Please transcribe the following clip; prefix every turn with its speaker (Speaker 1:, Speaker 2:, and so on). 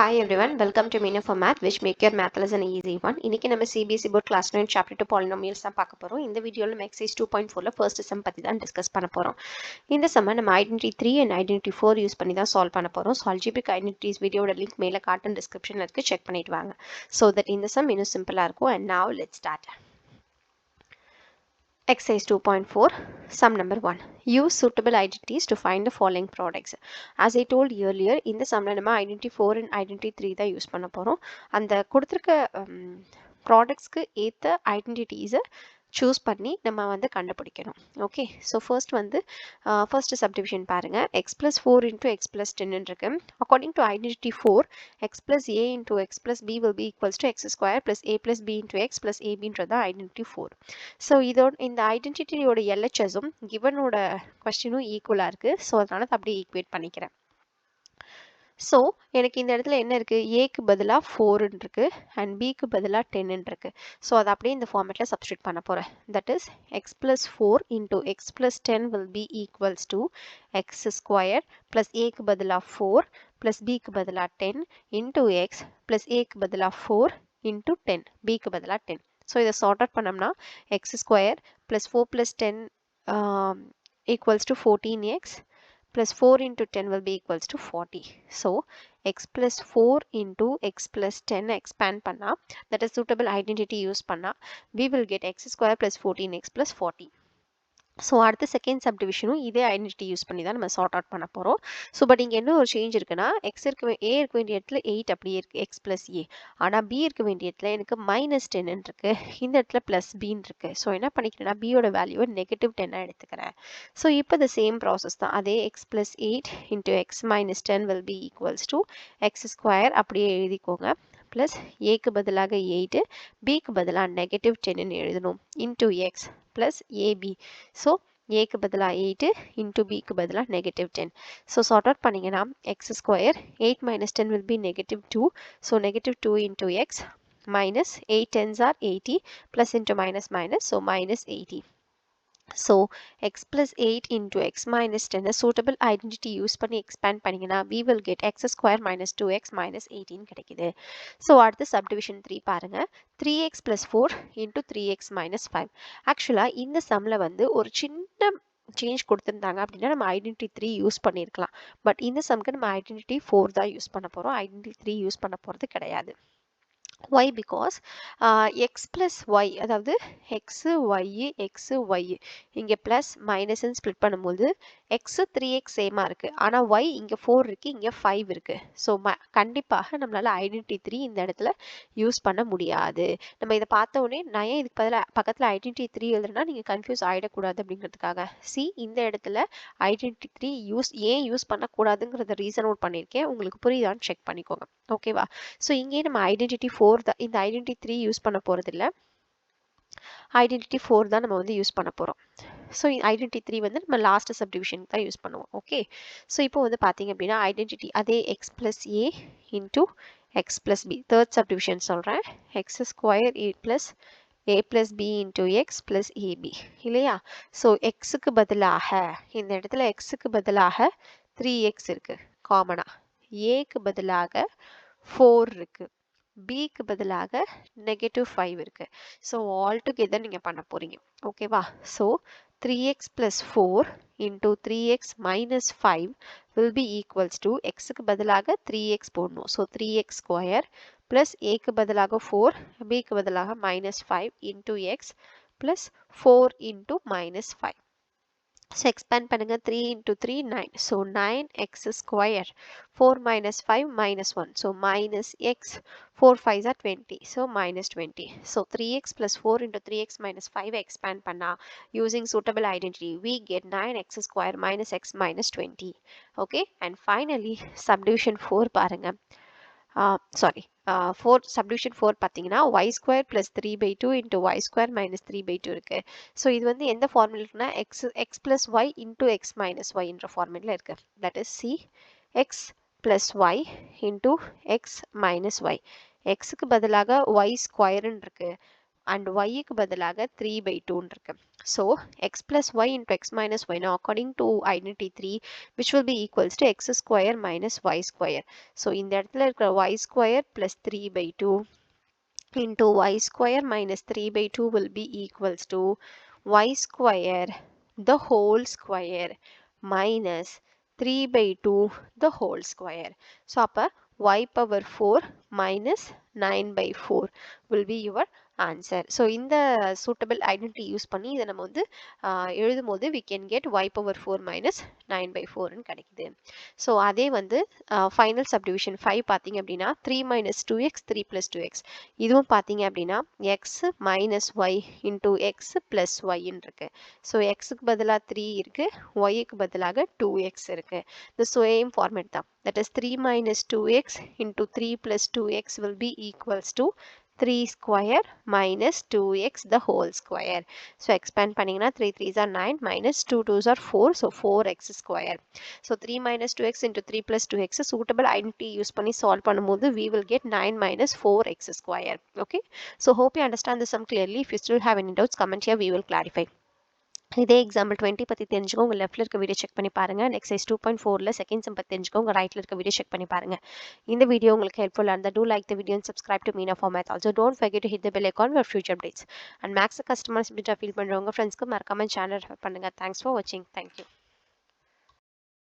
Speaker 1: Hi everyone, welcome to Meena for Math, which make your math lesson an easy one. இன்னைக்கு நம்ம CBSE board class 9 chapter 2 polynomials தான் பார்க்க போறோம். இந்த வீடியோல நம்ம exercise 2.4ல first sum பத்தி தான் டிஸ்கஸ் பண்ண போறோம். இந்த sum நம்ம identity 3 and identity 4 யூஸ் பண்ணி தான் சால்வ் பண்ண போறோம். So algebraic identities வீடியோட லிங்க் மேல காட்டன் டிஸ்கிரிப்ஷன்ல இருக்கு, செக் பண்ணிட்டு வாங்க. So that இந்த sum இன்னும் சிம்பிளா இருக்கும். And now let's start. Exercise 2.4, sum number 1. Use suitable identities to find the following products. As I told earlier, இந்த sumல நம்ம identity 4 and identity 3 தான் யூஸ் பண்ண போறோம். அந்த கொடுத்திருக்க ப்ராடக்ட்ஸ்க்கு ஏற்ற ஐடென்டிட்டிஸை சூஸ் பண்ணி நம்ம வந்து கண்டுபிடிக்கணும். ஓகே, ஸோ ஃபர்ஸ்ட் சப்டிவிஷன் பாருங்க. X plus 4 into x plus 10 இருக்கு. According to identity 4, x plus a into x plus b will be equals to x square plus a plus b into x plus ஏபின்றது தான் identity 4. So இந்த ஐடென்டிட்டியோட எல்ஹெச்எஸும் கிவனோட கொஸ்டினும் ஈக்குவலாக இருக்குது. So அதனால அதை அப்படியே equate பண்ணிக்கிறேன். ஸோ எனக்கு இந்த இடத்துல என்ன இருக்குது, ஏக்கு பதிலாக 4 இருக்கு அண்ட் பிக்கு பதிலாக 10 இருக்கு. ஸோ அதை அப்படியே இந்த ஃபார்மேட்டில் சப்ஸ்டியூட் பண்ண போகிறேன். That is X plus 4 into x plus 10 will be equals to x square plus ஏக்கு பதிலாக 4 பிளஸ் பிக்கு பதிலாக 10 இன்டூ எக்ஸ் பிளஸ் ஏக்கு பதிலாக 4 இன்டூ 10 பிக்கு பதிலாக 10. ஸோ இதை சார்ட் அவுட் பண்ணோம்னா X square plus 4 plus 10 equals to 14x plus 4 into 10 will be equals to 40. So x plus 4 into x plus 10 expand panna, that is suitable identity use panna, we will get x square plus 14x plus 40. So அடுத்த second சப்டிவிஷனும் இதே identity use பண்ணி தான் நம்ம sort out பண்ண போகிறோம். So but இங்கே என்ன ஒரு சேஞ்ச் இருக்குன்னா, ஏ இருக்க வேண்டிய இடத்துல 8 அப்படியே இருக்குது, எக்ஸ் ப்ளஸ் ஏ. ஆனால் பி இருக்க வேண்டிய இடத்துல எனக்கு -10 இருக்குது, இந்த இடத்துல ப்ளஸ் பின்னு இருக்குது. ஸோ என்ன பண்ணிக்கிறேன்னா, பியோட வேல்யூவை -10 எடுத்துக்கிறேன். ஸோ இப்போ இந்த சேம் ப்ராசஸ் தான். அதே x plus 8 into X minus 10 will be equals to x square அப்படியே எழுதிக்கோங்க. ப்ளஸ் ஏக்கு பதிலாக 8, பிக்கு பதிலாக -10 எழுதணும் into X plus AB. So ஏக்கு பதிலாக 8 into பிக்கு பதிலாக -10. So sort out பண்ணிங்கன்னா x square 8 minus 10 will be -2. So -2 into x minus 8 tens are 80 plus into minus minus, so minus 80. So x plus 8 into x minus 10, a suitable identity use பண்ணி expand பண்ணிங்கன்னா we will get x square minus 2x minus 18 கிடைக்குது. So அடுத்து subdivision 3 பாருங்க. 3x plus 4 into 3x minus 5. ஆக்சுவலா இந்த சம்ல வந்து ஒரு சின்ன சேஞ்ச் கொடுத்துருந்தாங்க அப்படின்னா நம்ம ஐடென்டிட்டி 3 யூஸ் பண்ணியிருக்கலாம். பட் இந்த சம்க்கு நம்ம ஐடென்டிட்டி 4 தான் யூஸ் பண்ண போகிறோம், ஐடென்டிட்டி 3 யூஸ் பண்ண போகிறது கிடையாது. why? Because x plus y, அதாவது x y இங்கே ப்ளஸ் மைனஸ்ன்னு ஸ்ப்ளிட் பண்ணும்போது x 3x சேமாக இருக்குது, ஆனால் y இங்கே 4 இருக்குது, இங்கே 5 இருக்குது. ஸோ கண்டிப்பாக நம்மளால் ஐடென்டிட்டி 3 இந்த இடத்துல யூஸ் பண்ண முடியாது. நம்ம இதை பார்த்த உடனே நான் ஏன் இதுக்கு பதிலாக பக்கத்தில் ஐடென்டிட்டி 3 எழுதுனா நீங்கள் கன்ஃபியூஸ் ஆகிடக்கூடாது அப்படிங்கிறதுக்காக சி இந்த இடத்துல ஐடென்டிட்டி 3 ஏன் யூஸ் பண்ணக்கூடாதுங்கிறத ரீசன் அவுட் பண்ணியிருக்கேன். உங்களுக்கு புரியுதான்னு செக் பண்ணிக்கோங்க. ஓகேவா? ஸோ இங்கே நம்ம ஐடென்டிட்டி 4 தான், இந்த ஐடென்டிட்டி 3 யூஸ் பண்ண போகிறது இல்லை, ஐடென்டிட்டி 4 தான் நம்ம வந்து யூஸ் பண்ண போகிறோம். ஸோ ஐடென்டிட்டி 3 வந்து நம்ம லாஸ்ட் சப்டிவிஷன் தான் யூஸ் பண்ணுவோம். ஓகே, ஸோ இப்போ வந்து பார்த்தீங்க அப்படின்னா ஐடென்டிட்டி அதே x plus a into x plus b, third subdivision சொல்கிறேன். X square a plus a plus b into x plus ab இல்லையா? ஸோ எக்ஸுக்கு பதிலாக இந்த இடத்துல எக்ஸுக்கு பதிலாக 3x இருக்கு காமனா, ஏக்கு பதிலாக 4 இருக்கு, பிக்கு பதிலாக -5 இருக்கு. ஸோ ஆல் டுகெதர் நீங்கள் பண்ண போறீங்க. ஓகேவா? So 3x plus 4 into 3x minus 5 will be equals to xக்கு பதிலாக 3x போடணும். ஸோ 3x square plus aக்கு பதிலாக 4, bக்கு பதிலாக -5 into x plus 4 into -5. So expand பண்ணுங்க, 3 into 3 9. So 9x square, 4 minus 5 minus 1. So minus x, 4 5s are 20. So minus 20. So 3x plus 4 into 3x minus 5 expand பண்ணா using suitable identity we get 9x square minus x minus 20. Okay, and finally subdivision 4 பாருங்க. Subdivision 4 பார்த்தீங்கன்னா y square plus 3/2 into y square minus 3/2 இருக்கு. So இது வந்து எந்த formula இருக்குன்னா x plus y into x minus y என்ற formula இருக்கு. that is c x plus y into x minus y. xக்கு பதிலாக y ஸ்கொயர்னு இருக்கு, and y-க்கு பதிலாக 3/2 இருக்கு. So x plus y into x minus y. Now according to identity 3, which will be equals to x square minus y square. So இந்த இடத்துல இருக்கிற y square plus 3/2 into y square minus 3/2 will be equals to y square the whole square minus 3/2 the whole square. So அப்ப y power 4 minus 9/4 will be your answer. So இந்த suitable identity use பண்ணி இதை நம்ம வந்து எழுதும் போது we can get y power 4 minus 9/4 ன்னு கிடைக்குது. ஸோ அதே வந்து ஃபைனல் சப்டிவிஷன் 5 பார்த்தீங்க அப்படின்னா 3 minus 2x 3 plus 2x. இதுவும் பார்த்தீங்க அப்படின்னா x minus y into x plus y ன்னு இருக்கு. ஸோ எக்ஸுக்கு பதிலாக 3 இருக்கு, ஒய்க்கு பதிலாக 2x இருக்கு. The same format தான். That is 3 minus 2x into 3 plus 2x will be equals to 3 square minus 2x the whole square. So expand பண்ணீங்கன்னா 3 3s are 9 minus 2 2s are 4. So 4x square. So 3 minus 2x into 3 plus 2x suitable identity use பண்ணி solve பண்ணும்போது we will get 9 minus 4x square. Okay. So hope you understand the sum clearly. If you still have any doubts, comment here. We will clarify. இதே example 20 பற்றி தெரிஞ்சுக்கோ. உங்கள் லெஃப்ட்டில் இருக்க video check பண்ணி பாருங்கள். எக்ஸசைஸ் 2.4ல் செகண்ட் சம் பற்றி தெரிஞ்சுக்கோ. உங்கள் ரைட்டில் இருக்க வீடியோ செக் பண்ணி பாருங்கள். இந்த வீடியோ உங்களுக்கு ஹெல்ப்ஃபுல்லாக இருந்தால் do like the video and subscribe to Meena for Math. Also don't forget to hit the bell icon for future updates. And max customers feel பண்ணுறவங்க ஃப்ரெண்ட்ஸ்க்கு மறக்காமல் சேனல் ரெஃபர் பண்ணுங்கள். தேங்க்ஸ் ஃபார் வாட்சிங். தேங்க்யூ.